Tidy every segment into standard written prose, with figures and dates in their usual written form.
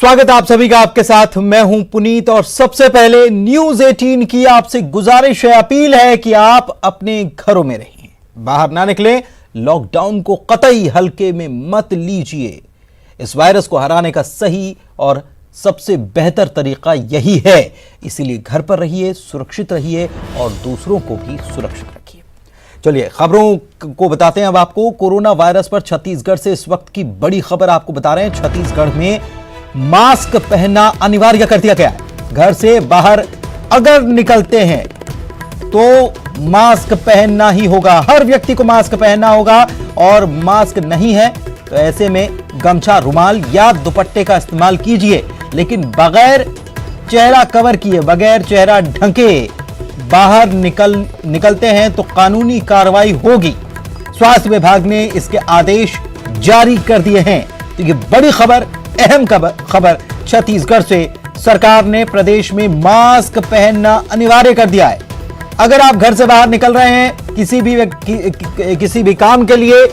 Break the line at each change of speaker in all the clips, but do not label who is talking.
स्वागत आप सभी का आपके साथ मैं हूं पुनीत और सबसे पहले न्यूज 18 की आपसे गुजारिश है, अपील है कि आप अपने घरों में रहिए, बाहर ना निकलें, लॉकडाउन को कतई हल्के में मत लीजिए। इस वायरस को हराने का सही और सबसे बेहतर तरीका यही है, इसीलिए घर पर रहिए, सुरक्षित रहिए और दूसरों को भी सुरक्षित रखिए। चलिए खबरों को बताते हैं अब आपको। कोरोना वायरस पर छत्तीसगढ़ से इस वक्त की बड़ी खबर आपको बता रहे हैं। छत्तीसगढ़ में मास्क पहनना अनिवार्य कर दिया गया है। घर से बाहर अगर निकलते हैं तो मास्क पहनना ही होगा, हर व्यक्ति को मास्क पहनना होगा और मास्क नहीं है तो ऐसे में गमछा, रुमाल या दुपट्टे का इस्तेमाल कीजिए, लेकिन बगैर चेहरा कवर किए, बगैर चेहरा ढके बाहर निकलते हैं तो कानूनी कार्रवाई होगी। स्वास्थ्य विभाग ने इसके आदेश जारी कर दिए हैं। तो ये बड़ी खबर, अहम खबर छत्तीसगढ़ से। सरकार ने प्रदेश में मास्क पहनना अनिवार्य कर दिया है। अगर आप घर से बाहर निकल रहे हैं किसी भी काम के लिए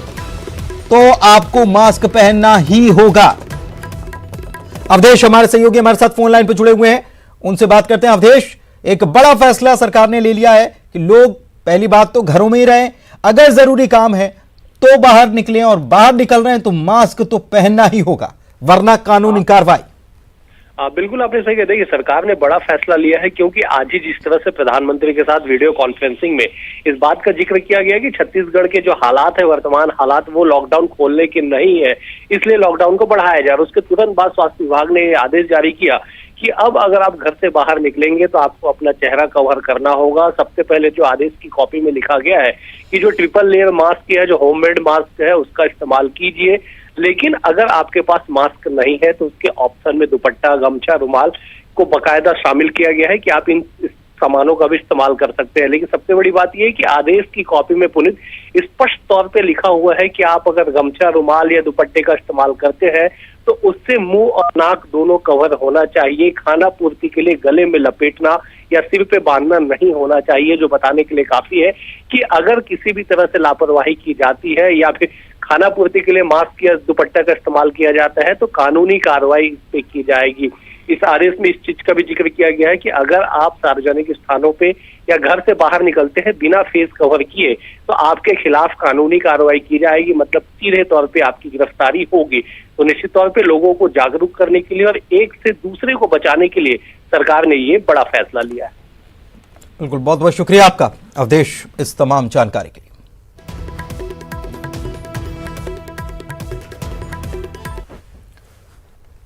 तो आपको मास्क पहनना ही होगा। अवधेश हमारे सहयोगी हमारे साथ फोन लाइन पर जुड़े हुए हैं, उनसे बात करते हैं। अवधेश, एक बड़ा फैसला सरकार ने ले लिया है कि लोग पहली बात तो घरों में ही रहें, अगर जरूरी काम है तो बाहर निकलें और बाहर निकल रहे हैं तो मास्क तो पहनना ही होगा, वरना कानूनी कार्रवाई।
बिल्कुल आपने सही कहा। देखिए, सरकार ने बड़ा फैसला लिया है क्योंकि आज ही जिस तरह से प्रधानमंत्री के साथ वीडियो कॉन्फ्रेंसिंग में इस बात का जिक्र किया गया कि छत्तीसगढ़ के जो हालात है, वर्तमान हालात, वो लॉकडाउन खोलने के नहीं है, इसलिए लॉकडाउन को बढ़ाया जाए। और उसके तुरंत बाद स्वास्थ्य विभाग ने आदेश जारी किया कि अब अगर आप घर से बाहर निकलेंगे तो आपको अपना चेहरा कवर करना होगा। सबसे पहले जो आदेश की कॉपी में लिखा गया है कि जो ट्रिपल लेयर मास्क है, जो होममेड मास्क है, उसका इस्तेमाल कीजिए, लेकिन अगर आपके पास मास्क नहीं है तो उसके ऑप्शन में दुपट्टा, गमछा, रुमाल को बकायदा शामिल किया गया है कि आप इन सामानों का भी इस्तेमाल कर सकते हैं। लेकिन सबसे बड़ी बात यह है कि आदेश की कॉपी में पुनीत स्पष्ट तौर पे लिखा हुआ है कि आप अगर गमछा, रुमाल या दुपट्टे का इस्तेमाल करते हैं तो उससे मुंह और नाक दोनों कवर होना चाहिए। खाना पूर्ति के लिए गले में लपेटना या सिर पे बांधना नहीं होना चाहिए, जो बताने के लिए काफी है कि अगर किसी भी तरह से लापरवाही की जाती है या फिर खाना पूर्ति के लिए मास्क या दुपट्टा का इस्तेमाल किया जाता है तो कानूनी कार्रवाई इस पे की जाएगी। इस आदेश में इस चीज का भी जिक्र किया गया है कि अगर आप सार्वजनिक स्थानों पे या घर से बाहर निकलते हैं बिना फेस कवर किए तो आपके खिलाफ कानूनी कार्रवाई की जाएगी, मतलब सीधे तौर पे आपकी गिरफ्तारी होगी। तो निश्चित तौर पे लोगों को जागरूक करने के लिए और एक से दूसरे को बचाने के लिए सरकार ने ये बड़ा फैसला लिया है।
बिल्कुल, बहुत बहुत शुक्रिया आपका अवधेश इस तमाम जानकारी के लिए।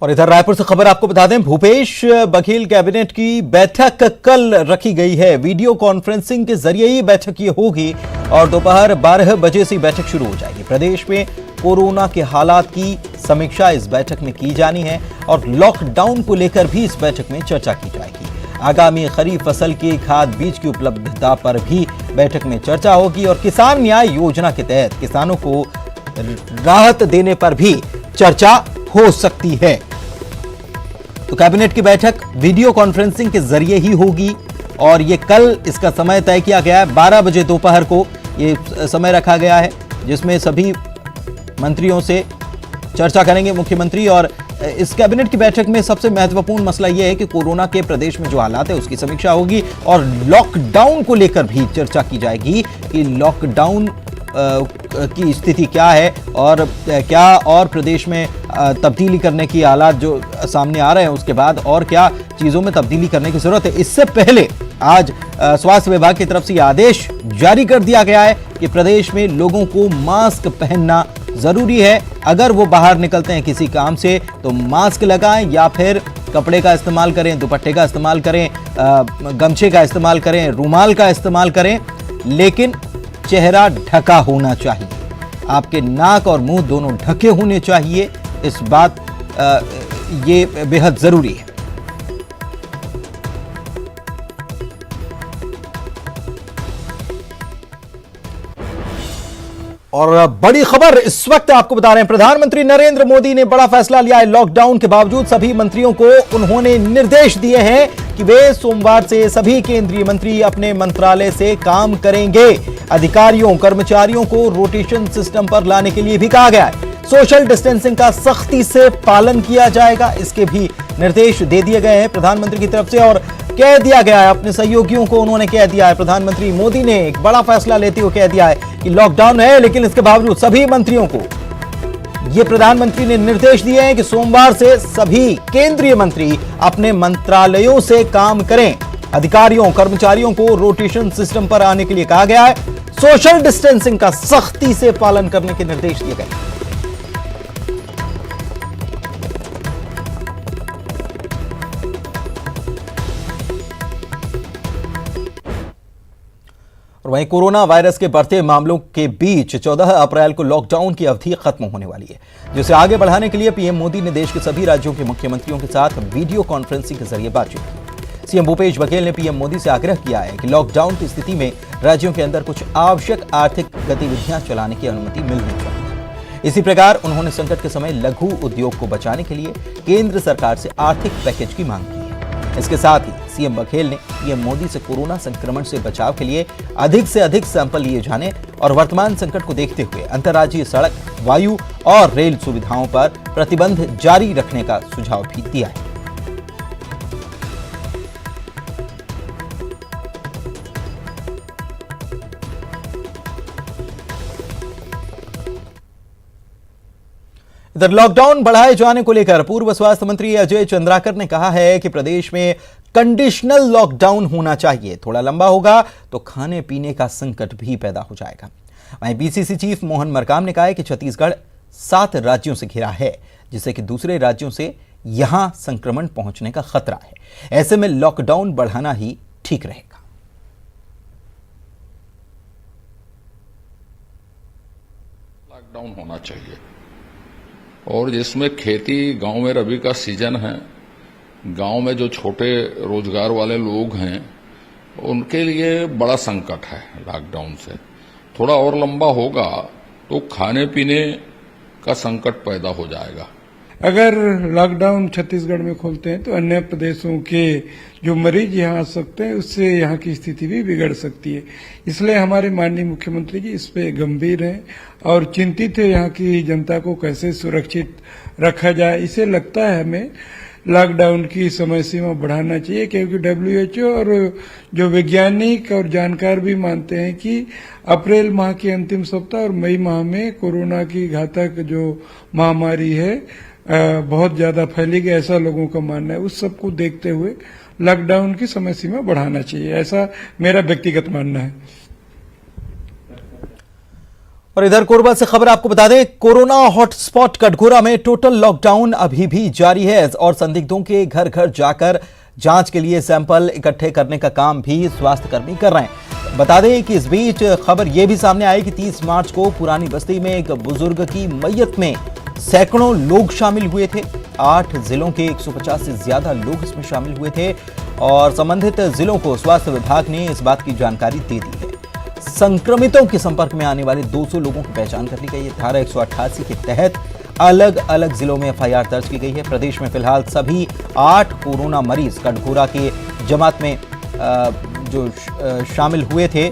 और इधर रायपुर से खबर आपको बता दें, भूपेश बघेल कैबिनेट की बैठक कल रखी गई है। वीडियो कॉन्फ्रेंसिंग के जरिए ही बैठक ये होगी और दोपहर 12 बजे से बैठक शुरू हो जाएगी। प्रदेश में कोरोना के हालात की समीक्षा इस बैठक में की जानी है और लॉकडाउन को लेकर भी इस बैठक में चर्चा की जाएगी। आगामी खरीफ फसल की खाद बीज की उपलब्धता पर भी बैठक में चर्चा होगी और किसान न्याय योजना के तहत किसानों को राहत देने पर भी चर्चा हो सकती है। तो कैबिनेट की बैठक वीडियो कॉन्फ्रेंसिंग के जरिए ही होगी और ये कल इसका समय तय किया गया है। 12 बजे दोपहर को ये समय रखा गया है जिसमें सभी मंत्रियों से चर्चा करेंगे मुख्यमंत्री। और इस कैबिनेट की बैठक में सबसे महत्वपूर्ण मसला यह है कि कोरोना के प्रदेश में जो हालात है उसकी समीक्षा होगी और लॉकडाउन को लेकर भी चर्चा की जाएगी कि लॉकडाउन की स्थिति क्या है और क्या और प्रदेश में तब्दीली करने की हालात जो सामने आ रहे हैं उसके बाद और क्या चीज़ों में तब्दीली करने की जरूरत है। इससे पहले आज स्वास्थ्य विभाग की तरफ से आदेश जारी कर दिया गया है कि प्रदेश में लोगों को मास्क पहनना जरूरी है। अगर वो बाहर निकलते हैं किसी काम से तो मास्क लगाएं या फिर कपड़े का इस्तेमाल करें, दुपट्टे का इस्तेमाल करें, गमछे का इस्तेमाल करें, रुमाल का इस्तेमाल करें, लेकिन चेहरा ढका होना चाहिए। आपके नाक और मुंह दोनों ढके होने चाहिए। इस बात ये बेहद जरूरी है। और बड़ी खबर इस वक्त आपको बता रहे हैं, प्रधानमंत्री नरेंद्र मोदी ने बड़ा फैसला लिया है। लॉकडाउन के बावजूद सभी मंत्रियों को उन्होंने निर्देश दिए हैं कि वे सोमवार से सभी केंद्रीय मंत्री अपने मंत्रालय से काम करेंगे। अधिकारियों कर्मचारियों को रोटेशन सिस्टम पर लाने के लिए भी कहा गया है। सोशल डिस्टेंसिंग का सख्ती से पालन किया जाएगा, इसके भी निर्देश दे दिए गए हैं प्रधानमंत्री की तरफ से। और कह दिया गया है, अपने सहयोगियों को उन्होंने कह दिया है, प्रधानमंत्री मोदी ने एक बड़ा फैसला लेते हुए कह दिया है कि लॉकडाउन है, लेकिन इसके बावजूद सभी मंत्रियों को ये प्रधानमंत्री ने निर्देश दिए हैं कि सोमवार से सभी केंद्रीय मंत्री अपने मंत्रालयों से काम करें। अधिकारियों कर्मचारियों को रोटेशन सिस्टम पर आने के लिए कहा गया है। सोशल डिस्टेंसिंग का सख्ती से पालन करने के निर्देश दिए गए। और वहीं कोरोना वायरस के बढ़ते मामलों के बीच 14 अप्रैल को लॉकडाउन की अवधि खत्म होने वाली है, जिसे आगे बढ़ाने के लिए पीएम मोदी ने देश के सभी राज्यों के मुख्यमंत्रियों के साथ वीडियो कॉन्फ्रेंसिंग के जरिए बातचीत की। सीएम भूपेश बघेल ने पीएम मोदी से आग्रह किया है कि लॉकडाउन की स्थिति में राज्यों के अंदर कुछ आवश्यक आर्थिक गतिविधियां चलाने की अनुमति मिलनी चाहिए। इसी प्रकार उन्होंने संकट के समय लघु उद्योग को बचाने के लिए केंद्र सरकार से आर्थिक पैकेज की मांग की है। इसके साथ ही सीएम बघेल ने पीएम मोदी से कोरोना संक्रमण से बचाव के लिए अधिक से अधिक सैंपल लिए जाने और वर्तमान संकट को देखते हुए अंतर्राज्यीय सड़क, वायु और रेल सुविधाओं पर प्रतिबंध जारी रखने का सुझाव भी दिया है। इधर लॉकडाउन बढ़ाए जाने को लेकर पूर्व स्वास्थ्य मंत्री अजय चंद्राकर ने कहा है कि प्रदेश में कंडीशनल लॉकडाउन होना चाहिए। थोड़ा लंबा होगा तो खाने पीने का संकट भी पैदा हो जाएगा। वहीं बीसीसी चीफ मोहन मरकाम ने कहा है कि छत्तीसगढ़ 7 राज्यों से घिरा है, जिससे कि दूसरे राज्यों से यहां संक्रमण पहुंचने का खतरा है। ऐसे में लॉकडाउन बढ़ाना ही ठीक रहेगा।
लॉकडाउन होना चाहिए और जिसमें खेती गांव में रबी का सीजन है, गांव में जो छोटे रोजगार वाले लोग हैं उनके लिए बड़ा संकट है। लॉकडाउन से थोड़ा और लंबा होगा तो खाने पीने का संकट पैदा हो जाएगा।
अगर लॉकडाउन छत्तीसगढ़ में खोलते हैं तो अन्य प्रदेशों के जो मरीज यहाँ आ सकते हैं उससे यहाँ की स्थिति भी बिगड़ सकती है। इसलिए हमारे माननीय मुख्यमंत्री जी इस पे गंभीर हैं और चिंतित है यहाँ की जनता को कैसे सुरक्षित रखा जाए। इसे लगता है हमें लॉकडाउन की समय सीमा बढ़ाना चाहिए, क्योंकि WHO और जो वैज्ञानिक और जानकार भी मानते हैं कि अप्रैल माह के अंतिम सप्ताह और मई माह में कोरोना की घातक जो महामारी है बहुत ज्यादा फैलेगी, ऐसा लोगों का मानना है। उस सब को देखते हुए लॉकडाउन की समय सीमा बढ़ाना चाहिए, ऐसा मेरा व्यक्तिगत मानना है।
और इधर कोरबा से खबर आपको बता दें, कोरोना हॉटस्पॉट कटघोरा में टोटल लॉकडाउन अभी भी जारी है और संदिग्धों के घर घर जाकर जांच के लिए सैंपल इकट्ठे करने का काम भी स्वास्थ्य कर्मी कर रहे हैं। बता दें कि इस बीच खबर यह भी सामने आई कि 30 मार्च को पुरानी बस्ती में एक बुजुर्ग की मैयत में सैकड़ों लोग शामिल हुए थे। 8 जिलों के 150 से ज्यादा लोग इसमें शामिल हुए थे और संबंधित जिलों को स्वास्थ्य विभाग ने इस बात की जानकारी दे दी है। संक्रमितों के संपर्क में आने वाले 200 लोगों की पहचान कर ली गई है। धारा 188 के तहत अलग अलग जिलों में FIR दर्ज की गई है। प्रदेश में फिलहाल सभी 8 कोरोना मरीज कटघोरा के जमात में जो शामिल हुए थे।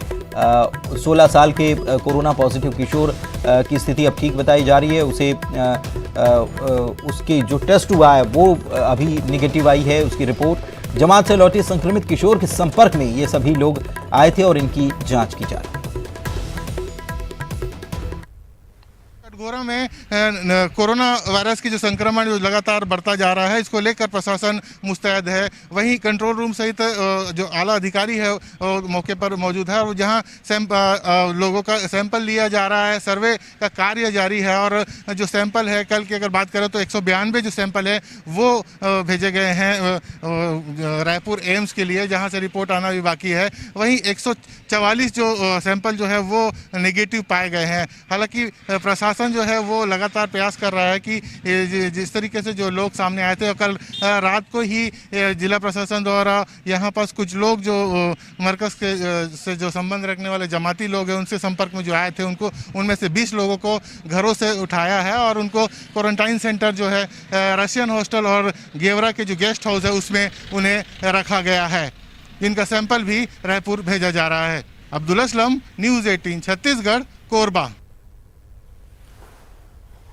16 साल के कोरोना पॉजिटिव किशोर की स्थिति अब ठीक बताई जा रही है। उसके जो टेस्ट हुआ है वो अभी निगेटिव आई है उसकी रिपोर्ट। जमात से लौटे संक्रमित किशोर के संपर्क में ये सभी लोग आए थे और इनकी जांच की जा रही है।
कटघोरा में कोरोना वायरस की जो संक्रमण जो लगातार बढ़ता जा रहा है, इसको लेकर प्रशासन मुस्तैद है। वहीं कंट्रोल रूम सहित जो आला अधिकारी है मौके पर मौजूद है और जहां लोगों का सैंपल लिया जा रहा है, सर्वे का कार्य जारी है। और जो सैंपल है कल की अगर बात करें तो 192 जो सैंपल है वो भेजे गए हैं रायपुर एम्स के लिए, जहां से रिपोर्ट आना भी बाकी है। वहीं 144 जो सैंपल जो है वो नेगेटिव पाए गए हैं। हालांकि प्रशासन जो है वो लगातार प्रयास कर रहा है कि जिस तरीके से जो लोग सामने आए थे और कल रात को ही जिला प्रशासन द्वारा यहाँ पास कुछ लोग जो मरकज के से जो संबंध रखने वाले जमाती लोग हैं उनसे संपर्क में जो आए थे उनको उनमें से 20 लोगों को घरों से उठाया है और उनको क्वारंटाइन सेंटर जो है रशियन हॉस्टल और गेवरा के जो गेस्ट हाउस है उसमें उन्हें रखा गया है, जिनका सैंपल भी रायपुर भेजा जा रहा है। अब्दुल असलम, न्यूज़ 18 छत्तीसगढ़, कोरबा।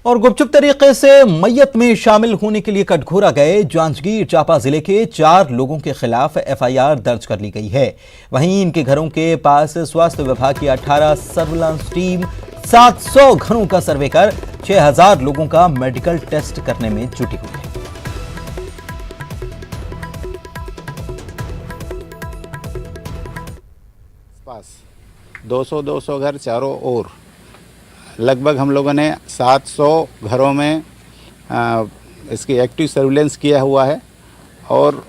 और गुपचुप तरीके से मैयत में शामिल होने के लिए कटघोरा गए जांजगीर चांपा जिले के 4 लोगों के खिलाफ एफआईआर दर्ज कर ली गई है। वहीं इनके घरों के पास स्वास्थ्य विभाग की 18 सर्विलांस टीम 700 घरों का सर्वे कर 6000 लोगों का मेडिकल टेस्ट करने में जुटी हुई है।
पास 200 घर चारों ओर लगभग हम लोगों ने 700 घरों में इसकी एक्टिव सर्विलेंस किया हुआ है और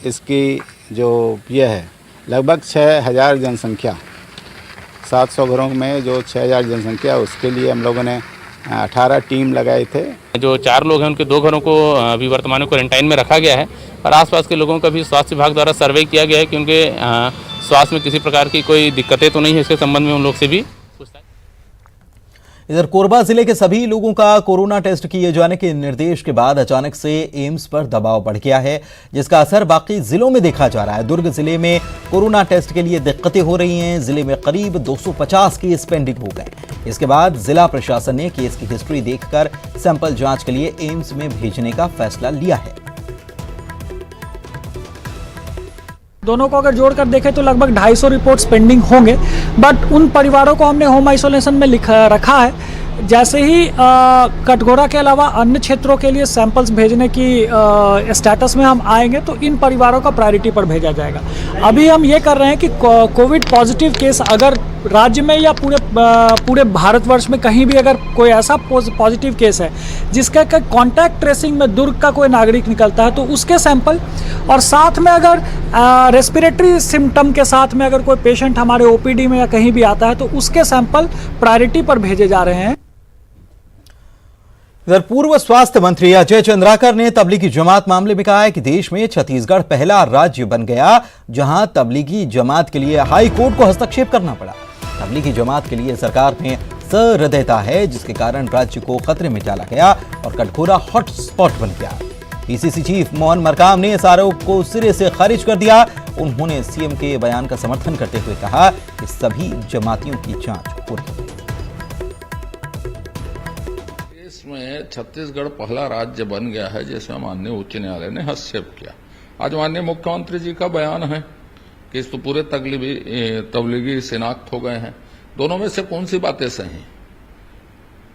इसकी जो ये है लगभग 6000 जनसंख्या 700 घरों में जो 6000 जनसंख्या उसके लिए हम लोगों ने 18 टीम लगाए थे।
जो 4 लोग हैं उनके 2 घरों को अभी वर्तमान में क्वारंटाइन में रखा गया है और आसपास के लोगों का भी स्वास्थ्य विभाग द्वारा सर्वे किया गया है कि उनके स्वास्थ्य में किसी प्रकार की कोई दिक्कतें तो नहीं है। इसके संबंध में उन लोग से भी
इधर कोरबा जिले के सभी लोगों का कोरोना टेस्ट किए जाने के निर्देश के बाद अचानक से एम्स पर दबाव बढ़ गया है, जिसका असर बाकी जिलों में देखा जा रहा है। दुर्ग जिले में कोरोना टेस्ट के लिए दिक्कतें हो रही हैं। जिले में करीब 250 केस पेंडिंग हो गए। इसके बाद जिला प्रशासन ने केस की हिस्ट्री देखकर सैंपल जांच के लिए एम्स में भेजने का फैसला लिया है।
दोनों को अगर जोड़कर देखें तो लगभग 250 रिपोर्ट्स पेंडिंग होंगे, बट उन परिवारों को हमने होम आइसोलेशन में रखा है। जैसे ही कटघोरा के अलावा अन्य क्षेत्रों के लिए सैंपल्स भेजने की स्टेटस में हम आएंगे तो इन परिवारों का प्रायोरिटी पर भेजा जाएगा। अभी हम ये कर रहे हैं कि कोविड पॉजिटिव केस अगर राज्य में या पूरे भारतवर्ष में कहीं भी अगर कोई ऐसा पॉजिटिव केस है जिसका कॉन्टैक्ट ट्रेसिंग में दुर्ग का कोई नागरिक निकलता है तो उसके सैंपल, और साथ में अगर रेस्पिरेटरी सिम्टम के साथ में अगर कोई पेशेंट हमारे ओपीडी में या कहीं भी आता है तो उसके सैंपल प्रायोरिटी पर भेजे जा रहे हैं।
इधर पूर्व स्वास्थ्य मंत्री अजय चंद्राकर ने तबलीगी जमात मामले में कहा है कि देश में छत्तीसगढ़ पहला राज्य बन गया जहां तबलीगी जमात के लिए हाई कोर्ट को हस्तक्षेप करना पड़ा। तबलीगी जमात के लिए सरकार में सहृदयता है, जिसके कारण राज्य को खतरे में डाला गया और कटघोरा हॉट स्पॉट बन गया। पीसीसी चीफ मोहन मरकाम ने इस आरोप को सिरे से खारिज कर दिया। उन्होंने सीएम के बयान का समर्थन करते हुए कहा कि सभी जमातियों की जांच हो रही है।
में छत्तीसगढ़ पहला राज्य बन गया है जिसमें माननीय उच्च न्यायालय ने हस्तक्षेप किया। आज माननीय मुख्यमंत्री जी का बयान है कि इस तो पूरे तबलीगी शिनाख्त हो गए हैं। दोनों में से कौन सी बातें सही?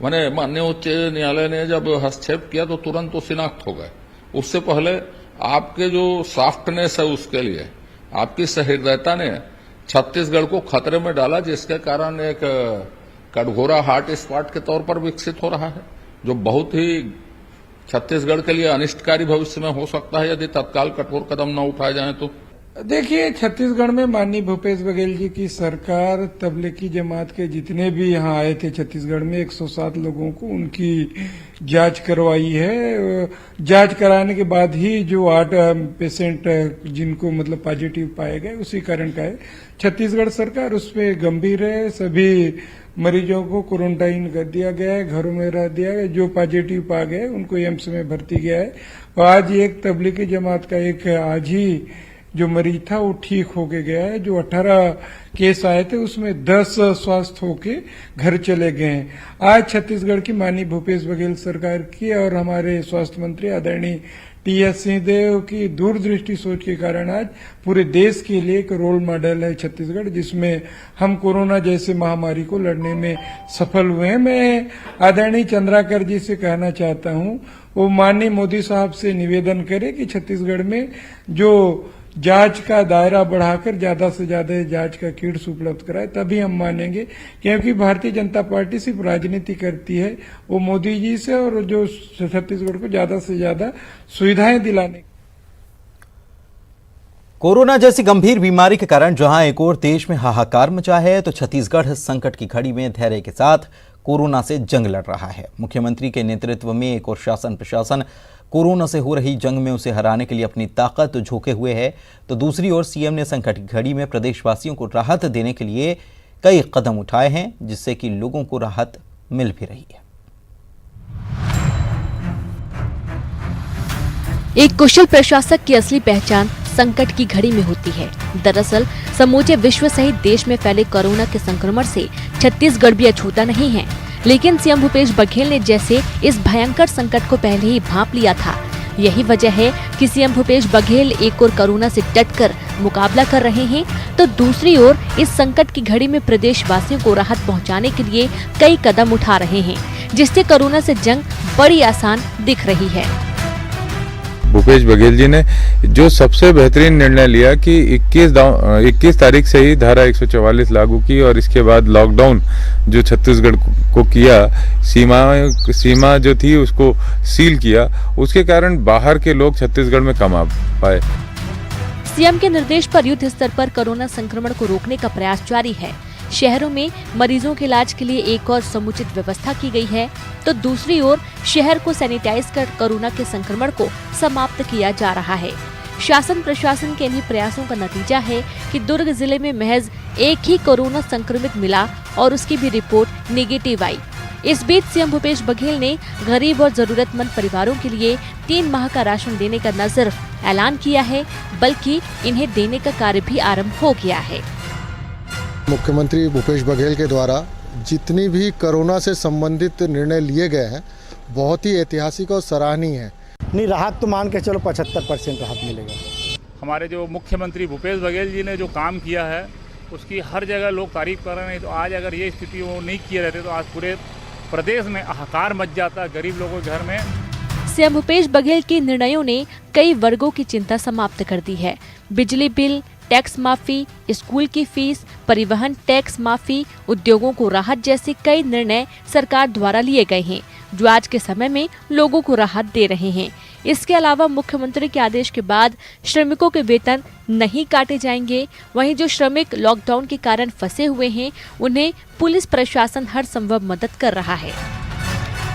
मैंने माननीय उच्च न्यायालय ने जब हस्तक्षेप किया तो तुरंत तो शिनाख्त हो गए। उससे पहले आपके जो सॉफ्टनेस है उसके लिए आपकी सहृदयता ने छत्तीसगढ़ को खतरे में डाला, जिसके कारण एक कटघोरा हॉट स्पॉट के तौर पर विकसित हो रहा है, जो बहुत ही छत्तीसगढ़ के लिए अनिष्टकारी भविष्य में हो सकता है यदि तत्काल कठोर कदम न उठाए जाएं तो।
देखिए, छत्तीसगढ़ में माननीय भूपेश बघेल जी की सरकार तबलीगी जमात के जितने भी यहाँ आए थे छत्तीसगढ़ में 107 लोगों को उनकी जांच करवाई है। जांच कराने के बाद ही जो 8 पेशेंट जिनको मतलब पॉजिटिव पाए गए उसी कारण का है। छत्तीसगढ़ सरकार उस पर गंभीर है। सभी मरीजों को क्वारंटाइन कर दिया गया है, घरों में रह दिया गया। जो पॉजिटिव पा गए उनको एम्स में भर्ती किया है। और आज एक तबलीगी जमात का एक आज ही जो मरीज था वो ठीक होके गया है। जो 18 केस आए थे उसमें 10 स्वस्थ होके घर चले गए हैं। आज छत्तीसगढ़ की माननीय भूपेश बघेल सरकार की और हमारे स्वास्थ्य मंत्री आदरणीय टी.एस. सिंहदेव की दूरदृष्टि सोच के कारण आज पूरे देश के लिए एक रोल मॉडल है छत्तीसगढ़, जिसमें हम कोरोना जैसे महामारी को लड़ने में सफल हुए हैं। मैं आदरणीय चंद्राकर जी से कहना चाहता हूं, वो माननीय मोदी साहब से निवेदन करें कि छत्तीसगढ़ में जो जांच का दायरा बढ़ाकर ज्यादा से ज्यादा जांच का किट्स उपलब्ध कराए, तभी हम मानेंगे। क्योंकि भारतीय जनता पार्टी सिर्फ राजनीति करती है, वो मोदी जी से और जो छत्तीसगढ़ को ज्यादा से ज्यादा सुविधाएं दिलाने।
कोरोना जैसी गंभीर बीमारी के कारण जहां एक और देश में हाहाकार मचा है, तो छत्तीसगढ़ संकट की घड़ी में धैर्य के साथ कोरोना से जंग लड़ रहा है। मुख्यमंत्री के नेतृत्व में एक और शासन प्रशासन कोरोना से हो रही जंग में उसे हराने के लिए अपनी ताकत झोंके हुए है, तो दूसरी ओर सीएम ने संकट की घड़ी में प्रदेशवासियों को राहत देने के लिए कई कदम उठाए हैं, जिससे कि लोगों को राहत मिल भी रही है।
एक कुशल प्रशासक की असली पहचान संकट की घड़ी में होती है। दरअसल समूचे विश्व सहित देश में फैले कोरोना के संक्रमण से छत्तीसगढ़ भी अछूता नहीं है। लेकिन सीएम भूपेश बघेल ने जैसे इस भयंकर संकट को पहले ही भांप लिया था। यही वजह है कि सीएम भूपेश बघेल एक ओर कोरोना से डटकर मुकाबला कर रहे हैं, तो दूसरी ओर इस संकट की घड़ी में प्रदेशवासियों को राहत पहुंचाने के लिए कई कदम उठा रहे हैं, जिससे कोरोना से जंग बड़ी आसान दिख रही है।
भूपेश बघेल जी ने जो सबसे बेहतरीन निर्णय लिया कि 21 तारीख से ही धारा 144 लागू की और इसके बाद लॉकडाउन जो छत्तीसगढ़ को किया, सीमा जो थी उसको सील किया, उसके कारण बाहर के लोग छत्तीसगढ़ में कम आ पाए।
सीएम के निर्देश पर युद्ध स्तर पर कोरोना संक्रमण को रोकने का प्रयास जारी है। शहरों में मरीजों के इलाज के लिए एक और समुचित व्यवस्था की गई है, तो दूसरी ओर शहर को सैनिटाइज कर कोरोना के संक्रमण को समाप्त किया जा रहा है। शासन प्रशासन के इन्हीं प्रयासों का नतीजा है कि दुर्ग जिले में महज एक ही कोरोना संक्रमित मिला और उसकी भी रिपोर्ट नेगेटिव आई। इस बीच सीएम भूपेश बघेल ने गरीब और जरूरतमंद परिवारों के लिए 3 माह का राशन देने का न सिर्फ ऐलान किया है, बल्कि इन्हें देने का कार्य भी आरंभ हो गया है।
मुख्यमंत्री भूपेश बघेल के द्वारा जितनी भी कोरोना से संबंधित निर्णय लिए गए हैं, बहुत ही ऐतिहासिक और सराहनीय है।
नहीं, राहत तो मान के चलो 75% राहत मिलेगा।
हमारे जो मुख्यमंत्री भूपेश बघेल जी ने जो काम किया है उसकी हर जगह लोग तारीफ कर रहे हैं। तो आज अगर ये स्थिति वो नहीं किए रहते तो आज पूरे प्रदेश में हाहाकार मच जाता गरीब लोगों के घर में।
सीएम भूपेश बघेल के निर्णयों ने कई वर्गों की चिंता समाप्त कर दी है। बिजली बिल, टैक्स माफी, स्कूल की फीस, परिवहन टैक्स माफी, उद्योगों को राहत जैसे कई निर्णय सरकार द्वारा लिए गए हैं, जो आज के समय में लोगों को राहत दे रहे हैं। इसके अलावा मुख्यमंत्री के आदेश के बाद श्रमिकों के वेतन नहीं काटे जाएंगे। वहीं जो श्रमिक लॉकडाउन के कारण फंसे हुए हैं, उन्हें पुलिस प्रशासन हर संभव मदद कर रहा है।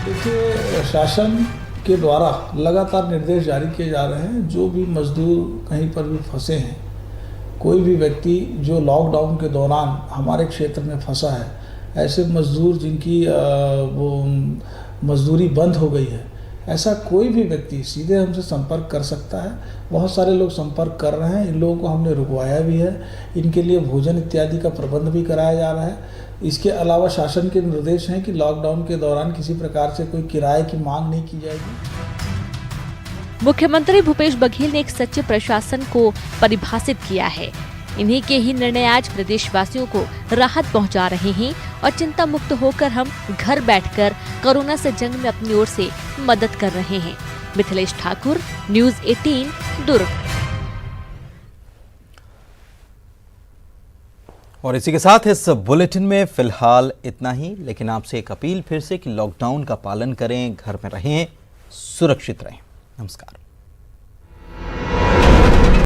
देखिए, शासन के द्वारा लगातार निर्देश जारी किए जा रहे हैं। जो भी मजदूर कहीं पर भी फंसे हैं, कोई भी व्यक्ति जो लॉकडाउन के दौरान हमारे क्षेत्र में फंसा है, ऐसे मजदूर जिनकी वो मजदूरी बंद हो गई है, ऐसा कोई भी व्यक्ति सीधे हमसे संपर्क कर सकता है। बहुत सारे लोग संपर्क कर रहे हैं। इन लोगों को हमने रुकवाया भी है। इनके लिए भोजन इत्यादि का प्रबंध भी कराया जा रहा है। इसके अलावा शासन के निर्देश हैं कि लॉकडाउन के दौरान किसी प्रकार से कोई किराए की मांग नहीं की जाएगी।
मुख्यमंत्री भूपेश बघेल ने एक सच्चे प्रशासन को परिभाषित किया है। इन्हीं के ही निर्णय आज प्रदेशवासियों को राहत पहुंचा रहे हैं और चिंता मुक्त होकर हम घर बैठकर कोरोना से जंग में अपनी ओर से मदद कर रहे हैं। मिथिलेश ठाकुर, न्यूज़ 18, दुर्ग।
और इसी के साथ इस बुलेटिन में फिलहाल इतना ही, लेकिन आपसे एक अपील फिर से कि लॉकडाउन का पालन करें, घर में रहें, सुरक्षित रहें। नमस्कार।